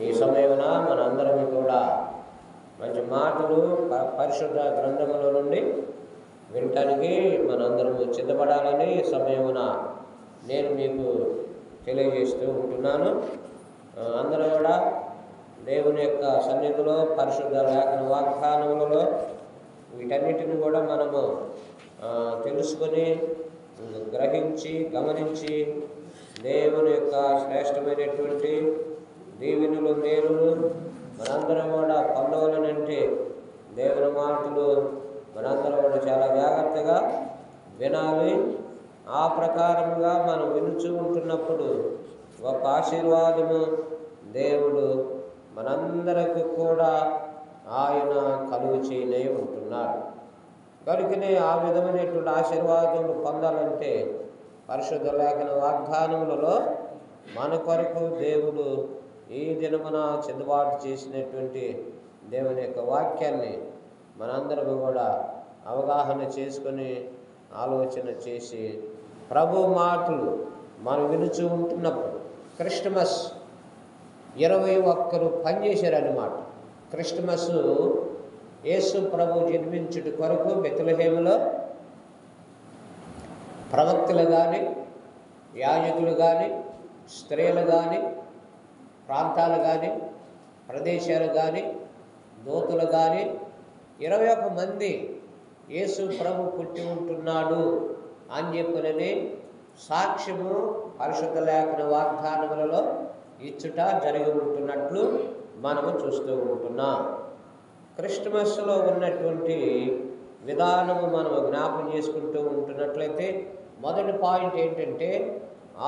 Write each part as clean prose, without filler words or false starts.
ఈ సమయమున మనందరం కూడా మంచి మాటలు పరిశుద్ధ గ్రంథముల నుండి వినటానికి మనందరము సిద్ధపడాలని ఈ సమయమున నేను మీకు తెలియజేస్తూ ఉంటున్నాను. అందరూ కూడా దేవుని యొక్క సన్నిధిలో పరిశుద్ధ లేఖన వాగ్దానములలో వీటన్నిటిని కూడా మనము తెలుసుకొని గ్రహించి గమనించి దేవుని యొక్క శ్రేష్టమైనటువంటి దీవెనలు మేలులు మనందరం కూడా పొందవలనంటే దేవుని మాటలు మనందరం కూడా చాలా జాగ్రత్తగా వినాలి. ఆ ప్రకారంగా మనం వినుచూ ఉంటున్నప్పుడు ఒక ఆశీర్వాదము దేవుడు మనందరికి కూడా ఆయన కలుగు చేయనే ఉంటున్నాడు. కనుకనే ఆ విధమైనటువంటి ఆశీర్వాదములు పొందాలంటే పరిశుద్ధ లేఖన వాగ్దానములలో మన కొరకు దేవుడు ఈ దినమున చెందుబాటు చేసినటువంటి దేవుని యొక్క వాక్యాన్ని మనందరం కూడా అవగాహన చేసుకొని ఆలోచన చేసి ప్రభు మాటలు మనం వినుచూ ఉంటున్నప్పుడు క్రిస్టమస్ 21 పనిచేశారన్నమాట. క్రిస్టమస్ యేసు ప్రభు జన్మించుట కొరకు బెత్లెహేములో ప్రవక్తలు కానీ యాజకులు కానీ స్త్రీలు కానీ ప్రాంతాలు కానీ ప్రదేశాలు కానీ దూతలు కానీ 21 మంది యేసు ప్రభు పుట్టి ఉంటున్నాడు అని చెప్పినని సాక్ష్యము పరిశుద్ధ లేఖన వాగ్దానములలో ఇచ్చుట జరిగి ఉంటున్నట్లు మనము చూస్తూ ఉంటున్నాం. క్రిస్టమస్లో ఉన్నటువంటి విధానము మనము జ్ఞాపకం చేసుకుంటూ ఉంటున్నట్లయితే మొదటి పాయింట్ ఏంటంటే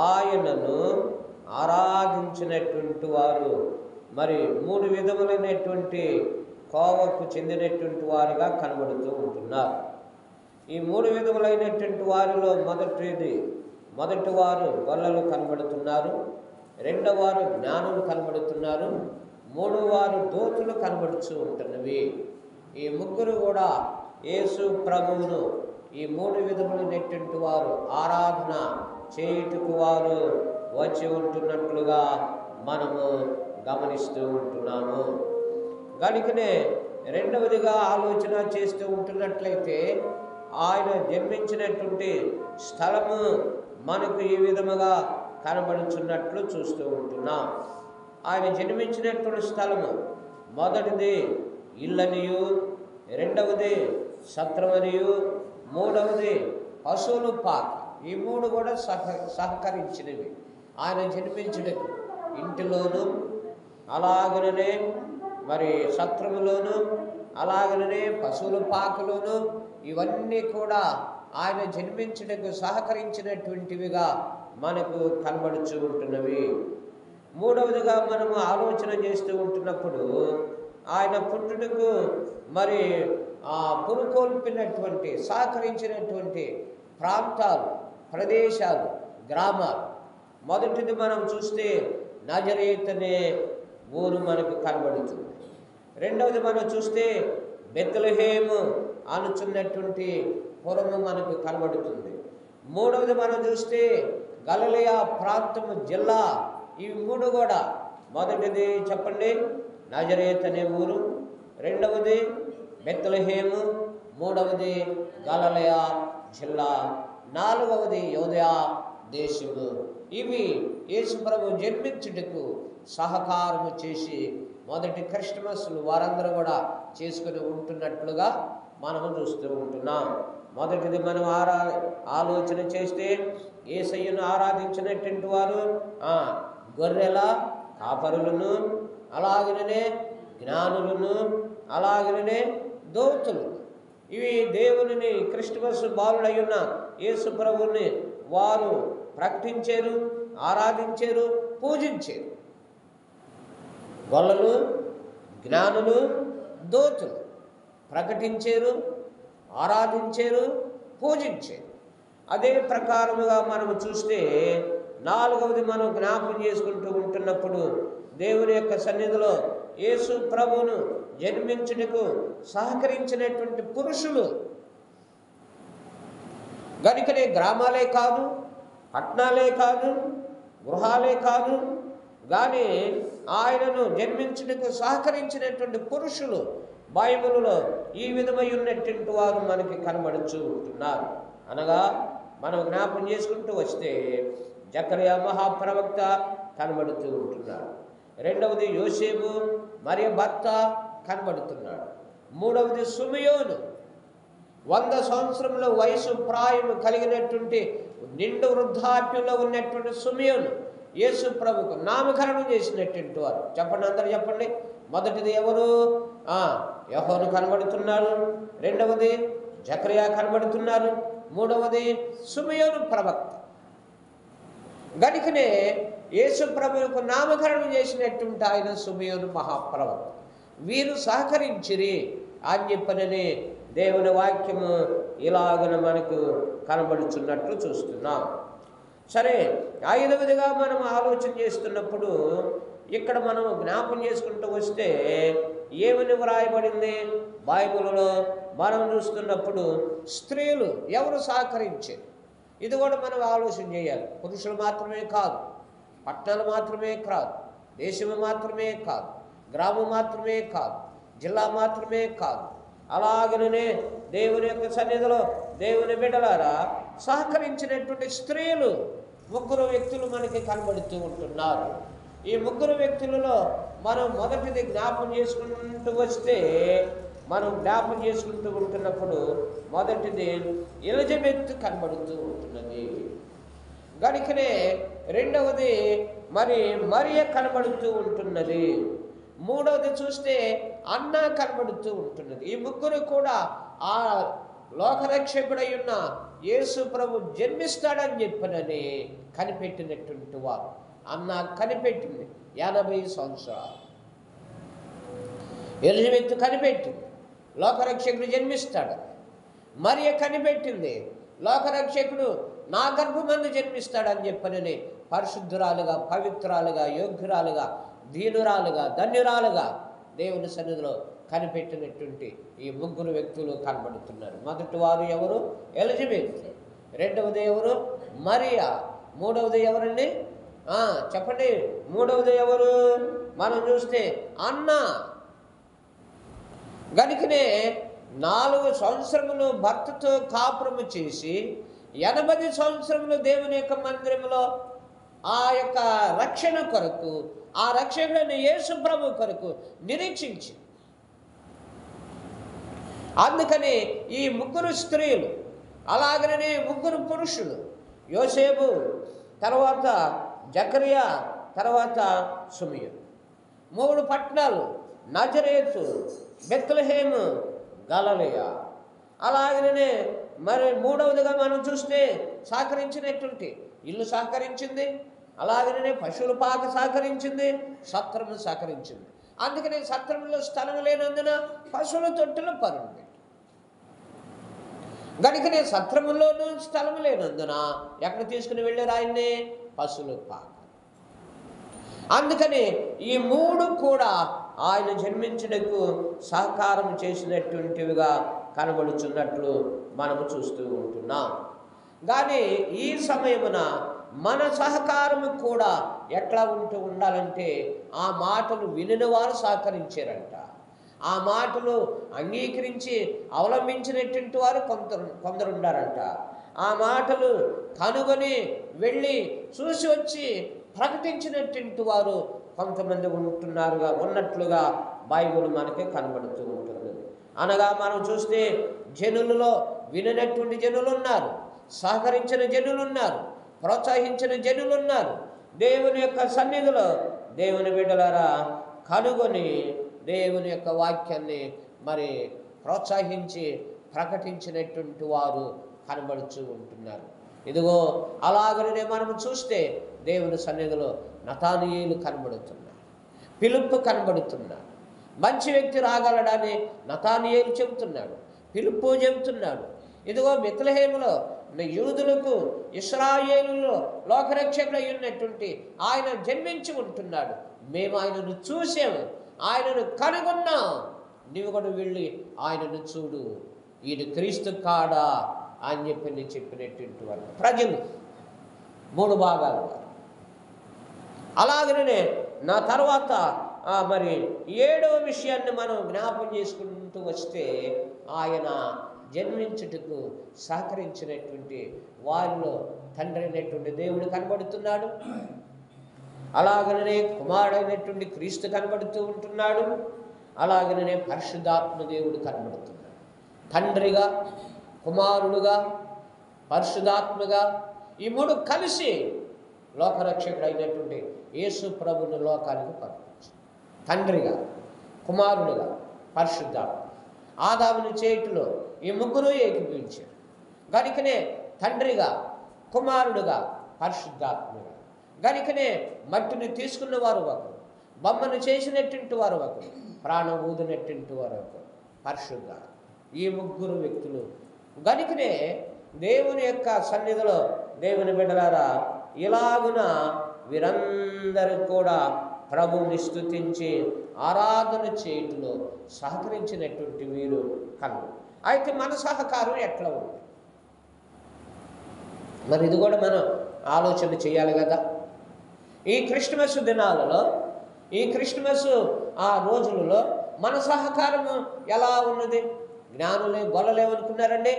ఆయనను ఆరాధించినటువంటి వారు మరి 3 విధములైనటువంటి కోవకు చెందినటువంటి వారుగా కనబడుతూ ఉంటున్నారు. ఈ 3 విధములైనటువంటి వారిలో మొదటి వారు గొల్లలు కనబడుతున్నారు, రెండవ వారు జ్ఞానులు కనబడుతున్నారు, 3వ వారు దూతలు కనబడుతూ ఉంటున్నవి. ఈ ముగ్గురు కూడా యేసు ప్రభువును ఈ 3 విధములైనటువంటి వారు ఆరాధన చేయుటకు వారు వచ్చి ఉంటున్నట్లుగా మనము గమనిస్తూ ఉంటున్నాము. కనుకనే రెండవదిగా ఆలోచన చేస్తూ ఉంటున్నట్లయితే ఆయన జన్మించినటువంటి స్థలము మనకు ఈ విధముగా కనబడుచున్నట్లు చూస్తూ ఉంటున్నాం. ఆయన జన్మించినటువంటి స్థలము మొదటిది ఇల్లనియు, రెండవది సత్రమనియు, మూడవది పశువులు పాక. ఈ 3 కూడా సహకరించినవి. ఆయన జన్మించుటకు ఇంటిలోను, అలాగనే మరి సత్రములోను, అలాగనే పశువుల పాకలోను, ఇవన్నీ కూడా ఆయన జన్మించుటకు సహకరించినటువంటివిగా మనకు కనబడుచు ఉంటున్నవి. మూడవదిగా మనము ఆలోచన చేస్తూ ఉంటున్నప్పుడు ఆయన పుట్టుటకు మరి పురుకొల్పినటువంటి సహకరించినటువంటి ప్రాంతాలు, ప్రదేశాలు, గ్రామాలు. మొదటిది మనం చూస్తే నజరేతు అనే ఊరు మనకు కనబడుతుంది. రెండవది మనం చూస్తే బెత్లెహేము అనుచున్నటువంటి పురము మనకు కనబడుతుంది. మూడవది మనం చూస్తే గలిలయ ప్రాంతము జిల్లా. ఇవి 3 కూడా మొదటిది చెప్పండి నజరేతు అనే ఊరు, రెండవది బెత్లెహేము, మూడవది గలిలయ జిల్లా, నాలుగవది యూదయ దేశము. ఇవి యేసు ప్రభు జన్మించుటకు సహకారము చేసి మొదటి క్రిస్టమస్లు వారందరూ కూడా చేసుకుని ఉంటున్నట్లుగా మనము చూస్తూ ఉంటున్నాం. మొదటిది మనం ఆలోచన చేస్తే యేసయ్యను ఆరాధించినటువంటి వారు గొర్రెల కాపరులను, అలాగనే జ్ఞానులను, అలాగనే దూతలు. ఇవి దేవుని క్రిస్టమస్ బాలుడయ్యున్న యేసు ప్రభువుని వారు ప్రకటించారు, ఆరాధించారు, పూజించారు. గొల్లలు, జ్ఞానులు, దూతలు ప్రకటించారు, ఆరాధించారు, పూజించారు. అదే ప్రకారముగా మనము చూస్తే నాలుగవది మనం జ్ఞాపకం చేసుకుంటూ ఉంటున్నప్పుడు దేవుని యొక్క సన్నిధిలో యేసు ప్రభువును జన్మించుటకు సహకరించినటువంటి పురుషులు. గనుకనే గ్రామాలే కాదు, పట్టణాలే కాదు, గృహాలే కాదు, కానీ ఆయనను జన్మించుటకు సహకరించినటువంటి పురుషులు బైబిలులో ఈ విధమై ఉన్నటువంటి వారు మనకి కనబడుతూ ఉంటున్నారు. అనగా మనం జ్ఞాపం చేసుకుంటూ వస్తే జకర్యా మహాప్రవక్త కనబడుతూ ఉంటున్నాడు. రెండవది యోసేపు మరియ భర్త కనబడుతున్నాడు. మూడవది సుమియోను 100 సంవత్సరముల వయసు ప్రాయం కలిగినటువంటి నిండు వృద్ధాప్యంలో ఉన్నటువంటి సుమియోను యేసు ప్రభుకు నామకరణం చేసినటువంటి వారు. చెప్పండి, అందరూ చెప్పండి. మొదటిది ఎవరు? యోహాను కనబడుతున్నారు. రెండవది జకర్యా కనబడుతున్నారు. మూడవది సుమియోను ప్రవక్త. గనుకనే యేసు ప్రభువుకు నామకరణం చేసినటువంటి ఆయన సుమియోను మహాప్రవక్త. వీరు సహకరించిరి అని చెప్పనని దేవుని వాక్యము ఇలాగన మనకు కనబడుచున్నట్లు చూస్తున్నాం. సరే, ఐదవదిగా మనం ఆలోచన చేస్తున్నప్పుడు ఇక్కడ మనం జ్ఞాపం చేసుకుంటూ వస్తే ఏమని వ్రాయబడింది బైబిల్లో మనం చూస్తున్నప్పుడు స్త్రీలు ఎవరు సహకరించారు? ఇది కూడా మనం ఆలోచన చేయాలి. పురుషులు మాత్రమే కాదు, పట్టణాలు మాత్రమే కాదు, దేశము మాత్రమే కాదు, గ్రామం మాత్రమే కాదు, జిల్లా మాత్రమే కాదు, అలాగనే దేవుని యొక్క సన్నిధిలో దేవుని బిడ్డలారా సహకరించినటువంటి స్త్రీలు 3 వ్యక్తులు మనకి కనబడుతూ ఉంటున్నారు. ఈ 3 వ్యక్తులలో మనం మొదటిది జ్ఞాపం చేసుకుంటూ వస్తే మనం జ్ఞాపం చేసుకుంటూ ఉంటున్నప్పుడు మొదటిది ఎలిజబెత్ కనబడుతూ ఉంటున్నది. గనుకనే రెండవది మరియ కనబడుతూ ఉంటున్నది. మూడవది చూస్తే అన్న కనబడుతూ ఉంటున్నది. ఈ 3 కూడా ఆ లోకరక్షకుడై ఉన్న యేసు ప్రభు జన్మిస్తాడని చెప్పనని కనిపెట్టినటువంటి వారు. అన్న కనిపెట్టింది 80 సంవత్సరాలు. ఎలిజబెత్ కనిపెట్టింది లోకరక్షకుడు జన్మిస్తాడు. మరియ కనిపెట్టింది లోకరక్షకుడు నా గర్భమందు జన్మిస్తాడని చెప్పనని పరిశుద్ధురాలుగా, పవిత్రాలుగా, యోగ్యురాలుగా, దీనురాలుగా, ధన్యురాలుగా దేవుని సన్నిధిలో కనిపెట్టినటువంటి ఈ 3 వ్యక్తులు కనబడుతున్నారు. మొదటి వారు ఎవరు? ఎలిజబెత్. రెండవది ఎవరు? మరియా. మూడవది ఎవరండి? చెప్పండి, మూడవది ఎవరు? మనం చూస్తే అన్న. గనుకనే 4 సంవత్సరములు భర్తతో కాపురము చేసి 80 సంవత్సరములు దేవుని యొక్క మందిరంలో ఆ యొక్క రక్షణ కొరకు, ఆ రక్షకుడైన యేసు ప్రభు కొరకు నిరీక్షించి, అందుకని ఈ 3 స్త్రీలు, అలాగనే 3 పురుషులు, యోసేపు, తర్వాత జకర్యా, తర్వాత సుమియోను. 3 పట్టణాలు నజరేతు, బెత్లెహేము, గలిలయ. అలాగనే మూడవదిగా మనం చూస్తే సహకరించినటువంటి ఇల్లు సహకరించింది, అలాగనే పశువుల పాక సహకరించింది, సత్రము సహకరించింది. అందుకనే సత్రంలో స్థలం లేనందున పశువుల తొట్టులో పరులు పెట్టి, గనుకనే సత్రములోనూ స్థలం లేనందున ఎక్కడ తీసుకుని వెళ్ళారు ఆయన్ని? పశువుల పాక. అందుకని ఈ 3 కూడా ఆయన జన్మించుటకు సహకారం చేసినటువంటివిగా కనబడుచున్నట్లు మనము చూస్తూ ఉంటున్నాం. కానీ ఈ సమయమున మన సహకారము కూడా ఎట్లా ఉండాలంటే ఆ మాటలు వినిన వారు సహకరించారంట. ఆ మాటలు అంగీకరించి అవలంబించినటువంటి వారు కొందరు ఉండారంట. ఆ మాటలు కనుగొని వెళ్ళి చూసి వచ్చి ప్రకటించినటువంటి వారు కొంతమంది ఉన్నట్లుగా బైబిల్ మనకి కనబడుతూ ఉంటుంది. అనగా మనం చూస్తే జనులలో విననటువంటి జనులు ఉన్నారు, సహకరించిన జనులు ఉన్నారు, ప్రోత్సహించిన జనులు ఉన్నారు. దేవుని యొక్క సన్నిధిలో దేవుని బిడ్డలారా కనుగొని దేవుని యొక్క వాక్యాన్ని ప్రోత్సహించి ప్రకటించినటువంటి వారు కనబడుతూ ఉంటున్నారు. ఇదిగో అలాగనే మనం చూస్తే దేవుని సన్నిధిలో నతానీయేలు కనబడుతున్నారు, ఫిలిప్పు కనబడుతున్నాడు. మంచి వ్యక్తి రాగలడని నతానీయేలు చెబుతున్నాడు, ఫిలిప్పు చెబుతున్నాడు. ఇదిగో బెత్లెహేములో యూదులకు, ఇశ్రాయేలులో లోకరక్షకుడు ఉన్నటువంటి ఆయన జన్మించి ఉంటున్నాడు. మేము ఆయనను చూసాము, ఆయనను కనుగొన్నాం. నీవు కూడా వెళ్ళి ఆయనను చూడు, ఈయన క్రీస్తు కాడా అని చెప్పినటువంటి వారు ప్రజలు 3 భాగాలు వారు. అలాగనే నా తర్వాత మరి 7వ విషయాన్ని మనం జ్ఞాపం చేసుకుంటూ వస్తే, ఆయన జన్మించుటకు సహకరించినటువంటి వారిలో తండ్రి అయినటువంటి దేవుడు కనబడుతున్నాడు. అలాగనే కుమారుడైనటువంటి క్రీస్తు కనబడుతూ ఉంటున్నాడు. అలాగనే పరిశుద్ధాత్మ దేవుడు కనబడుతున్నాడు. తండ్రిగా, కుమారుడుగా, పరిశుద్ధాత్మగా ఈ మూడు కలిసి లోకరక్షకుడైనటువంటి యేసు ప్రభువును లోకానికి పంపించారు. తండ్రిగా, కుమారుడుగా, పరిశుద్ధాత్మ. ఆదాముని చేతిలో ఈ ముగ్గురు ఏకీభవించారు. గనుకనే తండ్రిగా, కుమారుడుగా, పరిశుద్ధాత్మగా. గనుకనే మట్టిని తీసుకున్న వారు ఒకరు, బొమ్మను చేసినటువంటి వారు ఒకరు, ప్రాణం ఊదినటువంటి వారు ఒకరు, పరిశుద్ధ. ఈ ముగ్గురు వ్యక్తులు గనుకనే దేవుని యొక్క సన్నిధిలో దేవుని బిడ్డలారా ఇలాగున వీరందరూ కూడా ప్రభువుని స్తుతించి ఆరాధన చేయటంలో సహకరించినటువంటి వీరు కలరు. అయితే మన సహకారం ఎట్లా ఉంది? మరి ఇది కూడా మనం ఆలోచన చేయాలి కదా. ఈ క్రిస్మస్ దినాలలో, ఈ క్రిస్మస్ ఆ రోజులలో మన సహకారము ఎలా ఉన్నది? జ్ఞానులే గొల్లలేమనుకున్నారండి,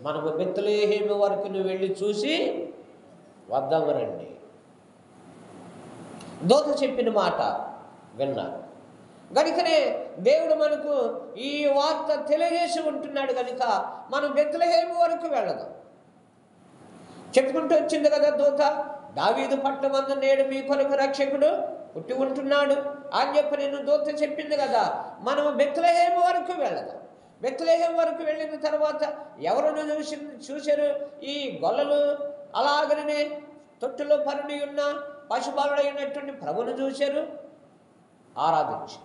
మనము బెత్లెహేము వరకు వెళ్ళి చూసి వద్దాము రండి. దూత చెప్పిన మాట విన్నారు. గనుకనే దేవుడు మనకు ఈ వార్త తెలియజేసి ఉంటున్నాడు. కనుక మనం బెత్లెహేము వరకు వెళదాం. చెప్పుకుంటూ వచ్చింది కదా దూత, దావీదు పట్టణమందు నేడు మీ కొరకు రక్షకుడు పుట్టి ఉంటున్నాడు అని చెప్పి నేను దూత చెప్పింది కదా. మనము బెత్లెహేము వరకు వెళదాం. బెత్లెహేము వరకు వెళ్ళిన తర్వాత ఎవరిని చూశారు? ఈ గొల్లలు. అలాగనే తొట్టులో పరుని ఉన్న పశుబాలుడైనటువంటి ప్రభుని చూశారు, ఆరాధించారు.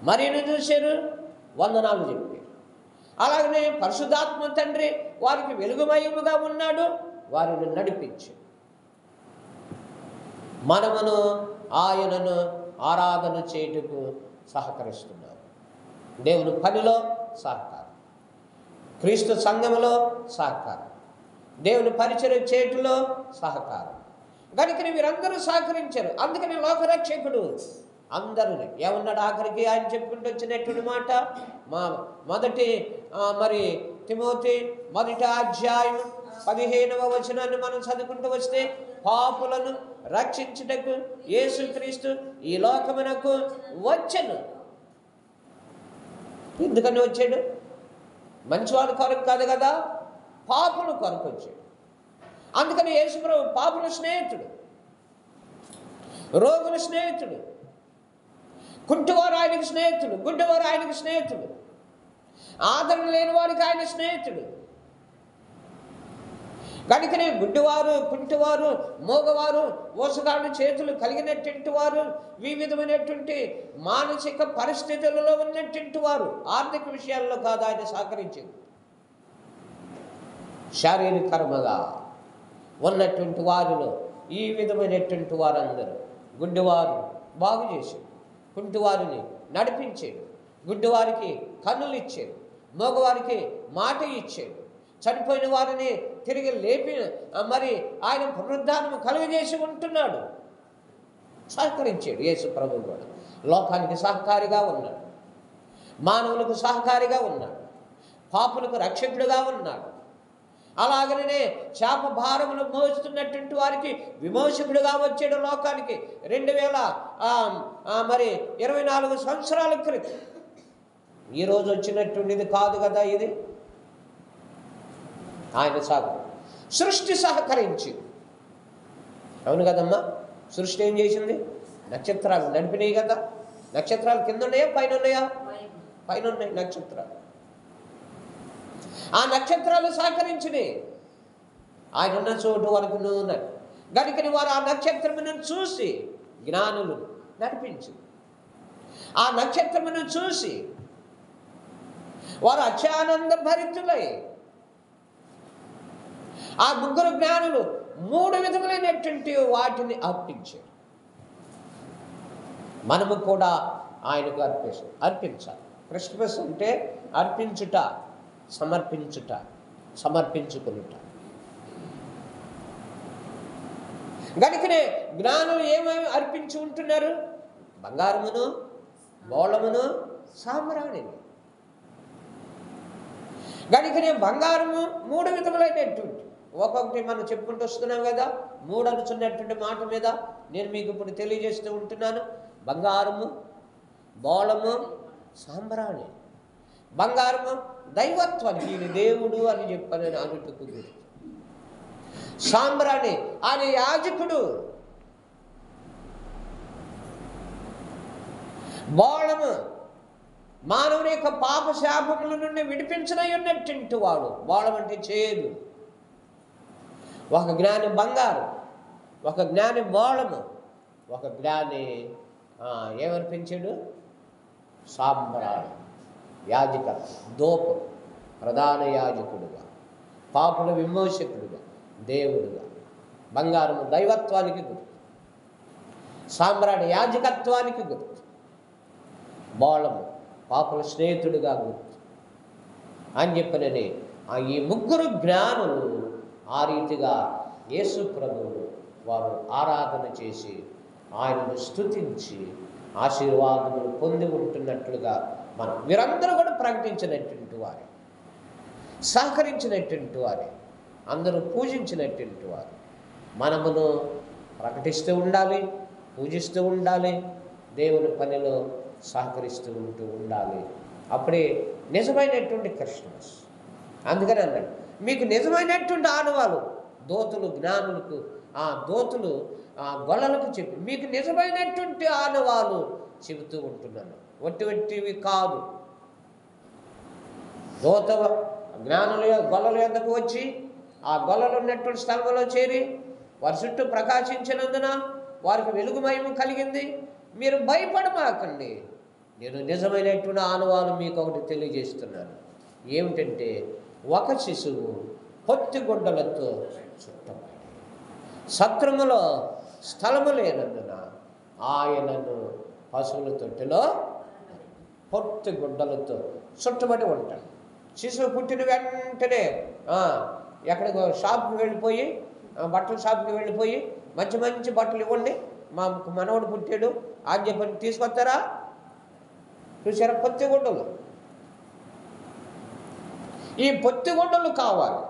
మరీను చూశారు, వందనాలు చెప్పారు. అలాగనే పరిశుద్ధాత్మ తండ్రి వారికి వెలుగుమయముగా ఉన్నాడు, వారిని నడిపించారు. మనమును ఆయనను ఆరాధన చేయుటకు సహకరిస్తున్నాము. దేవుని పనిలో సహకారం, క్రీస్తు సంఘములో సహకారం, దేవుని పరిచర్య చేయటంలో సహకారం. కనుక వీరందరూ సహకరించారు. అందుకని లోకరక్షకుడు అందరిని ఏమన్నాడు? ఆఖరికి ఆయన చెప్పుకుంటూ వచ్చినటువంటి మాట మొదటి మరి తిమోతి 1వ అధ్యాయం 15వ వచనాన్ని మనం చదువుకుంటూ వస్తే, పాపులను రక్షించుటకు యేసుక్రీస్తు ఈ లోకమునకు వచ్చెను. ఎందుకని వచ్చాడు? మంచివాళ్ళ కొరకు కాదు కదా, పాపుల కొరకు వచ్చాడు. అందుకని యేసుప్రభు పాపుల స్నేహితుడు, రోగుల స్నేహితుడు, కుంటివారు ఆయనకు స్నేహితుడు, గుడ్డివారు ఆయనకు స్నేహితుడు, ఆదరణ లేని వారికి ఆయన స్నేహితుడు. కనుకనే గుడ్డివారు, కుంటివారు, మోగవారు, మోసగాళ్ళ చేతులు కలిగినటువంటి వారు, వివిధమైనటువంటి మానసిక పరిస్థితులలో ఉన్నటువంటి వారు, ఆర్థిక విషయాల్లో కాదు ఆయన సహకరించింది, శారీరకర్మగా ఉన్నటువంటి వారిలో ఈ విధమైనటువంటి వారందరూ గుడ్డివారు బాగు చేశాడు, కుంటివారిని నడిపించాడు, గుడ్డివారికి కన్నులు ఇచ్చాడు, మగవారికి మాట ఇచ్చాడు, చనిపోయిన వారిని తిరిగి లేపి మరి ఆయన పునరుద్ధానం కలుగజేసి ఉంటున్నాడు. సహకరించాడు యేసు ప్రభువు కూడా. లోకానికి సహకారిగా ఉన్నాడు, మానవులకు సహకారిగా ఉన్నాడు, పాపులకు రక్షకుడుగా ఉన్నాడు. అలాగనే శాప భారములు మోస్తున్నటువంటి వారికి విమోచకుడుగా వచ్చాడు లోకానికి 2024 సంవత్సరాల క్రితం. ఈరోజు వచ్చినటువంటిది కాదు కదా ఇది. ఆయన సృష్టి సహకరించి, అవును కదమ్మా, సృష్టి ఏం చేసింది? నక్షత్రాలు నడిపినాయి కదా. నక్షత్రాలు కింద ఉన్నాయా పైన ఉన్నాయా? పైన ఉన్నాయి నక్షత్రాలు. ఆ నక్షత్రాలు సహకరించినాయి ఆయన ఉన్న చోటు వరకు ఉన్నాయి. గనుకని వారు ఆ నక్షత్రమును చూసి జ్ఞానులు నడిపించి, ఆ నక్షత్రమును చూసి వారు అత్యానంద భరితులై, ఆ ముగ్గురు జ్ఞానులు 3 విధములైనటువంటి వాటిని అర్పించారు. మనము కూడా ఆయనకు అర్పించాలి. క్రిస్మస్ అంటే అర్పించుట, సమర్పించుట, సమర్పించుకునుట. గనుకనే జ్ఞానులు ఏమేమి అర్పించి ఉంటున్నారు? బంగారమును, బోళమును, సామ్రాణిని. గనుకనే బంగారము 3 విధములైనటువంటి, ఒక్కొక్కటి మనం చెప్పుకుంటూ వస్తున్నాం కదా. 3 అనుచున్నటువంటి మాట మీద నేను మీకు ఇప్పుడు తెలియజేస్తూ ఉంటున్నాను. బంగారము, బోళము, సాంబ్రాణి. బంగారము దైవత్వానికి, ఈయన దేవుడు అని చెప్పని అనుటకు గుర్తు. సాంబ్రాణి ఆయన యాజకుడు. బోళము మానవుని యొక్క పాప శాపముల నుండి విడిపించనై ఉన్నట్టు వాడు. బోళం అంటే చేదు. ఒక జ్ఞాని బంగారం, ఒక జ్ఞాని బోళము, ఒక జ్ఞాని ఏమనిపించాడు? సాంబ్రాణి. యాజక దోపం, ప్రధాన యాజకుడుగా, పాపుల విమోచకుడుగా, దేవుడుగా. బంగారము దైవత్వానికి గుర్తు, సాంబ్రాణి యాజకత్వానికి గుర్తు, బోళము పాపుల స్నేహితుడిగా గుర్తు అని చెప్పినని ఈ 3 జ్ఞానులు ఆ రీతిగా యేసు ప్రభువును వారు ఆరాధన చేసి ఆయనను స్తుతించి ఆశీర్వాదములు పొంది ఉంటున్నట్లుగా మనం వీరందరూ కూడా ప్రకటించినటువంటి వారే, సహకరించినటువంటి వారే, అందరూ పూజించినటువంటి వారు. మనమును ప్రకటిస్తూ ఉండాలి, పూజిస్తూ ఉండాలి, దేవుని పనిలో సహకరిస్తూ ఉండాలి. అప్పుడే నిజమైనటువంటి క్రిస్మస్. అందుకని అన్నాడు, మీకు నిజమైనటువంటి ఆనవాలు దోతులు జ్ఞానులకు, దోతులు గొల్లలకు చెప్పి మీకు నిజమైనటువంటి ఆనవాలు చెబుతూ ఉంటున్నాను, వట్టివి కాదు. దోత జ్ఞానుల గొల్లల యొద్దకు వచ్చి ఆ గొల్లలు ఉన్నటువంటి స్థలంలో చేరి వారి చుట్టూ ప్రకాశించినందున వారికి వెలుగుమయము కలిగింది. మీరు భయపడమాకండి, నేను నిజమైనటువంటి ఆనవాలు మీకు ఒకటి తెలియజేస్తున్నాను. ఏమిటంటే, ఒక శిశువు పొత్తిగుడ్డలతో చుట్టబడి, సత్రములో స్థలము లేనందున ఆయనను పశువుల తొట్టిలో పొత్తిగుడ్డలతో చుట్టబడి ఉంటాడు. శిశువు పుట్టిన వెంటనే ఎక్కడికో షాప్కి వెళ్ళిపోయి, బట్టల షాప్కి వెళ్ళిపోయి మంచి మంచి బట్టలు ఇవ్వండి, మా మనవడు పుట్టాడు అని చెప్పని తీసుకొస్తారా? చూసారా? పొత్తిగుడ్డలు. ఈ పొత్తిగుడ్డలు కావాలి.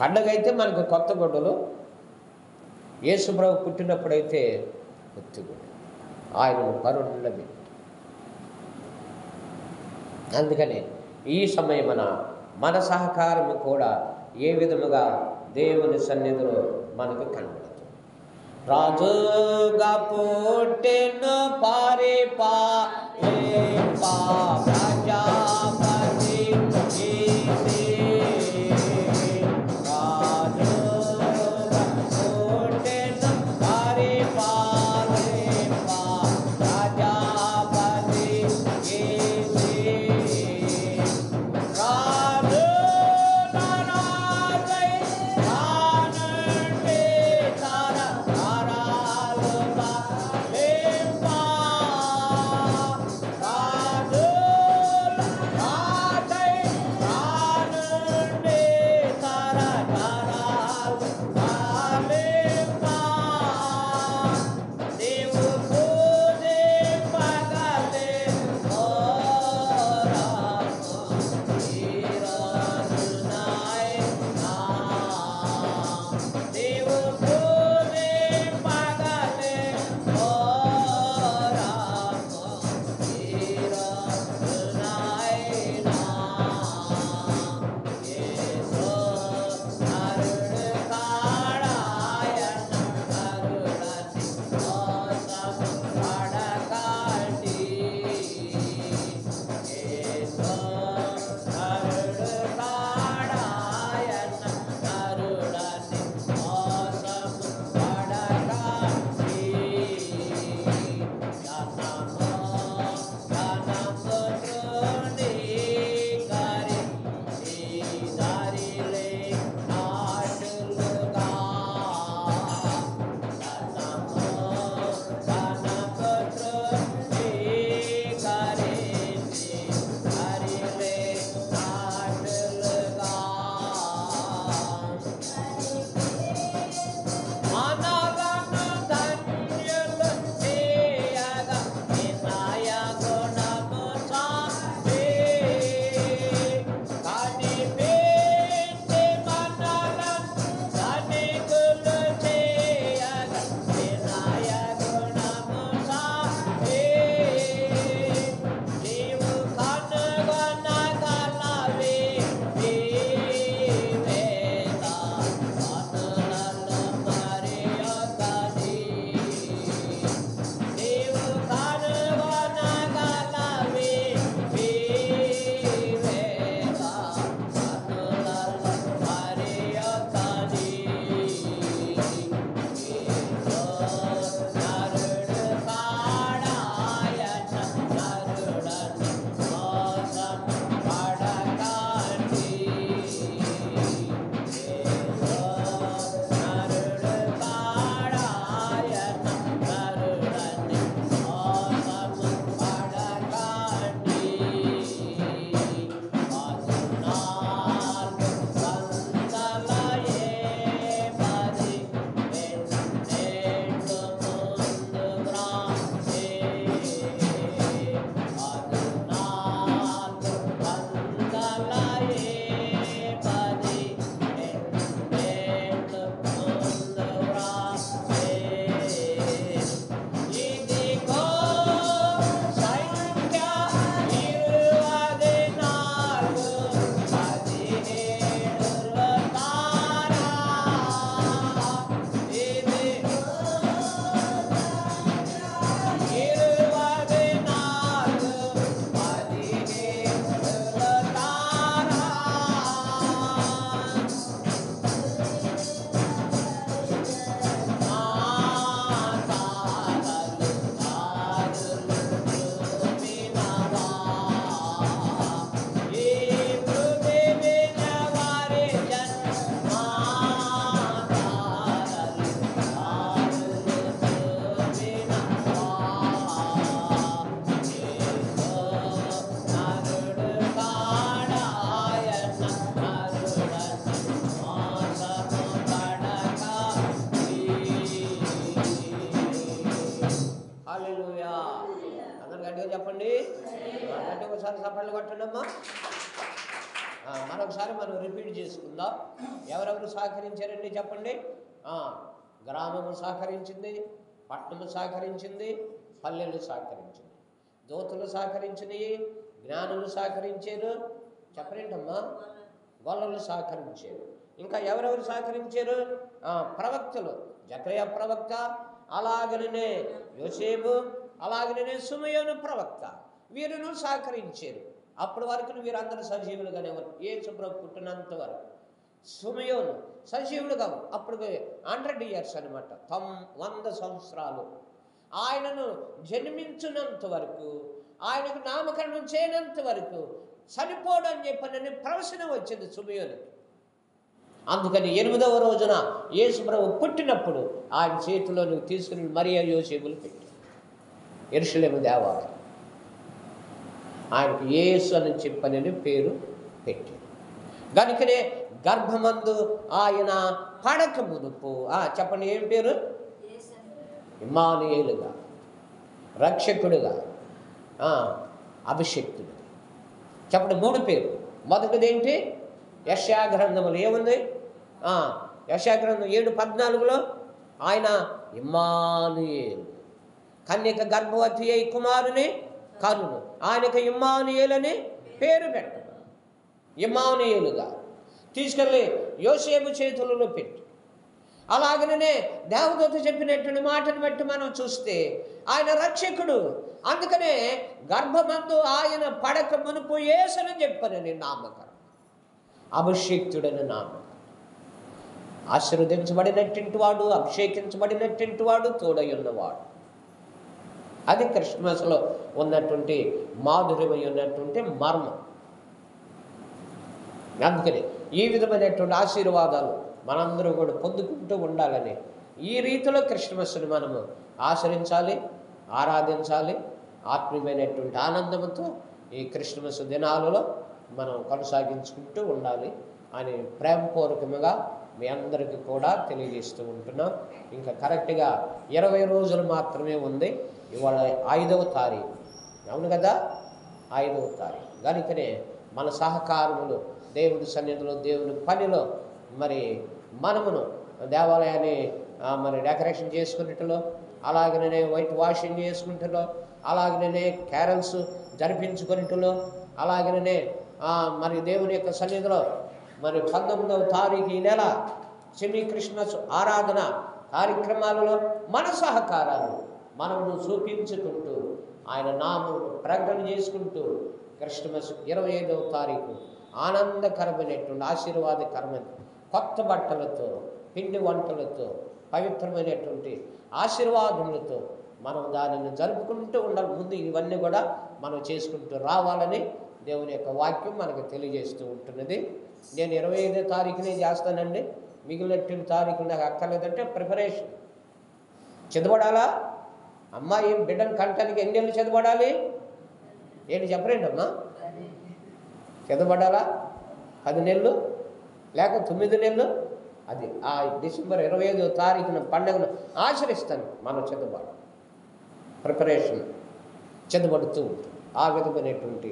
పండగ అయితే మనకు కొత్త గుడ్డలు, యేసుప్రభు పుట్టినప్పుడైతే పొత్తిగుడ్డలు, ఆయనను కరుణబెట్టి. అందుకని ఈ సమయమున మన సహకారము కూడా ఏ విధముగా దేవుని సన్నిధిలో మనకు కనబడుతుంది. రాజుగా పుట్టెను ప్రజాపతి గట్టిగా చెప్పండి. గట్టిగా ఒకసారి సఫళ్ళు కొట్టండమ్మా. మరొకసారి మనం రిపీట్ చేసుకుందాం. ఎవరెవరు సహకరించారండి చెప్పండి. గ్రామము సహకరించింది, పట్టణము సహకరించింది, పల్లెలు సహకరించింది, దూతలు సహకరించినవి, జ్ఞానులు సహకరించారు. చెప్పరేంటమ్మా? గొల్లలు సహకరించారు. ఇంకా ఎవరెవరు సహకరించారు? ప్రవక్తలు, జకర్యా ప్రవక్త, అలాగనే యోసేపు, అలాగనే సిమెయోను ప్రవక్త, వీరును సహకరించారు. అప్పటి వరకు వీరందరూ సజీవులుగానే ఉన్నారు. యేసు ప్రభు పుట్టినంత వరకు. సిమెయోను సజీవుడు కావు, అప్పుడు 100 years అనమాట, 100 సంవత్సరాలు. ఆయనను జన్మించినంత వరకు, ఆయనకు నామకరణం చేయనంత వరకు చనిపోవడం అని చెప్పని ప్రవచన వచ్చింది సిమెయోనుకి. అందుకని 8వ రోజున యేసు ప్రభు పుట్టినప్పుడు ఆయన చేతిలో తీసుకుని మరియా యోసేపులు పెట్టారు. యెరూషలేము దేవాలయం ఆయనకు యేసు అని చెప్పని పేరు పెట్టారు. కనుకనే గర్భమందు ఆయన పడక మునుపు చెప్పండి ఏం పేరు? ఇమ్మానుయేలుగా, రక్షకుడుగా, అభిషేక్తుడు. చెప్పండి 3 పేరు. మొదటిది ఏంటి? యెషయా గ్రంథములు ఏముంది? యెషయా గ్రంథం 7:14 ఆయన ఇమ్మానుయేలు, కన్యక గర్భవతి అయి కుమారుని కనును, ఆయనకు ఇమ్మానుయేలు అని పేరు పెట్టడు. ఇమ్మానుయేలుగా తీసుకెళ్ళి యోసేపు చేతులలో పెట్టి, అలాగనే దేవదూత చెప్పినటువంటి మాటను బట్టి మనం చూస్తే ఆయన రక్షకుడు. అందుకనే గర్భమందు ఆయన పడక మునుపు యేసుని చెప్పనని నామకరణం, అభిషేక్తుడని నామకరణం. ఆశీర్వదించబడినట్టింటి వాడు, అభిషేకించబడినట్టింటి వాడు, తోడై ఉన్నవాడు. అది క్రిస్మస్లో ఉన్నటువంటి మాధుర్యమై ఉన్నటువంటి మర్మం. అందుకని ఈ విధమైనటువంటి ఆశీర్వాదాలు మనందరూ కూడా పొందుకుంటూ ఉండాలని ఈ రీతిలో క్రిస్మస్ని మనము ఆచరించాలి, ఆరాధించాలి. ఆత్మీయమైనటువంటి ఆనందంతో ఈ క్రిస్మస్ దినాలలో మనం కొనసాగించుకుంటూ ఉండాలి అని ప్రేమపూర్వకంగా మీ అందరికీ కూడా తెలియజేస్తూ ఉంటున్నాం. ఇంకా కరెక్ట్గా 20 రోజులు మాత్రమే ఉంది. ఇవాళ 5వ తారీఖు, అవును కదా, 5వ తారీఖు. కనుకనే మన సహకారములు దేవుడి సన్నిధిలో, దేవుని పనిలో మరి మనమును దేవాలయాన్ని మరి డెకరేషన్ చేసుకునేటలో, అలాగనే వైట్ వాషింగ్ చేసుకుంటలో, అలాగనే క్యారల్స్ జరిపించుకునేటలో, అలాగనే మరి దేవుని యొక్క సన్నిధిలో మరి 19వ తారీఖు ఈ నెల సెమీ క్రిస్మస్ ఆరాధన కార్యక్రమాలలో మన సహకారాలు మనము చూపించుకుంటూ ఆయన నామం ప్రకటన చేసుకుంటూ క్రిస్మస్ 25వ తారీఖు ఆనందకరమైనటువంటి ఆశీర్వాదకరమైన కొత్త బట్టలతో, పిండి వంటలతో, పవిత్రమైనటువంటి ఆశీర్వాదములతో మనం దానిని జరుపుకుంటూ ఉండాలి. ముందు ఇవన్నీ కూడా మనం చేసుకుంటూ రావాలని దేవుని యొక్క వాక్యం మనకు తెలియజేస్తూ ఉంటున్నది. నేను 25వ తారీఖునే చేస్తానండి, మిగిలిన తారీఖులు నాకు అక్కర్లేదంటే ప్రిపరేషన్. చదవడాలా అమ్మాయి బిడ్డను కంటానికి ఎన్ని నెలలు చదవడాలి? ఏంటి చెప్పరేంటి అమ్మా? చదవడాలా 10 నెలలు లేక 9 నెలలు? అది డిసెంబర్ 25వ తారీఖున పండుగను ఆచరిస్తాను. మనం చదవాలి, ప్రిపరేషన్ చదవడుతూ ఉంటుంది. ఆ విధమైనటువంటి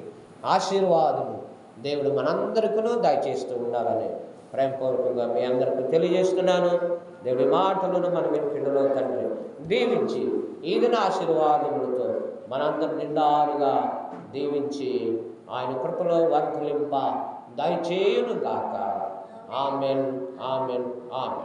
ఆశీర్వాదము దేవుడు మనందరికీ దయచేస్తూ ఉండాలని ప్రేమపూర్వకంగా మీ అందరికీ తెలియజేస్తున్నాను. దేవుడి మాటలను మన వెనుకలో తండ్రి దీవించి ఈదిన ఆశీర్వాదములతో మనందరి నిండారుగా దీవించి ఆయన కృపలో వర్ధలింప దయచేయును గాక. Amen, amen, amen.